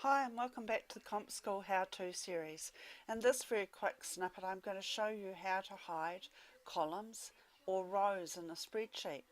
Hi and welcome back to the CompSkill how-to series. In this very quick snippet I'm going to show you how to hide columns or rows in a spreadsheet.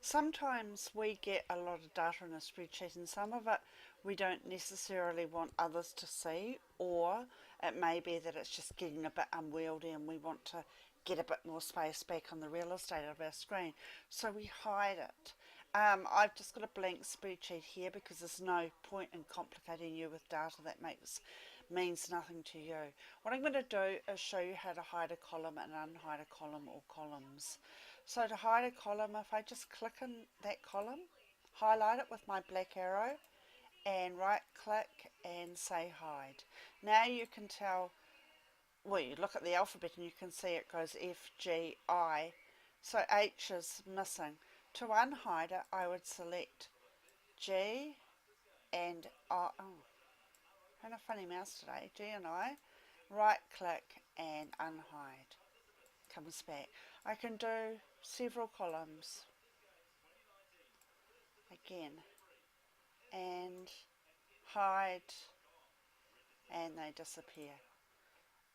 Sometimes we get a lot of data in a spreadsheet and some of it we don't necessarily want others to see, or it may be that it's just getting a bit unwieldy and we want to get a bit more space back on the real estate of our screen, so we hide it. I've just got a blank spreadsheet here because there's no point in complicating you with data that means nothing to you. What I'm going to do is show you how to hide a column and unhide a column or columns. So to hide a column, if I just click on that column, highlight it with my black arrow and right click and say hide. Now you can tell, well, you look at the alphabet and you can see it goes F, G, I, so H is missing. To unhide it, I would select G and I. Oh, having a funny mouse today. G and I. Right click and unhide. Comes back. I can do several columns again and hide, and they disappear.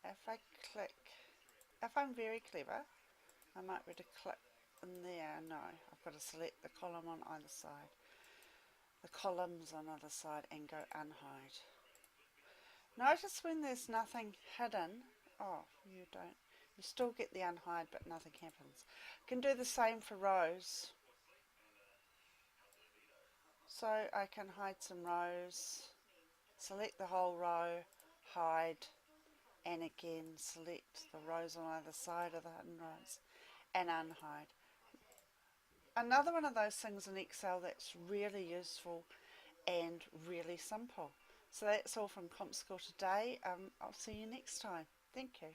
If I click, if I'm very clever, I might be able to click in there. No, I've got to select the column on either side, the columns on either side, and go unhide. Notice when there's nothing hidden, oh, you don't, you still get the unhide but nothing happens. You can do the same for rows. So I can hide some rows, select the whole row, hide, and again select the rows on either side of the hidden rows and unhide. Another one of those things in Excel that's really useful and really simple. So that's all from CompSkill today. I'll see you next time. Thank you.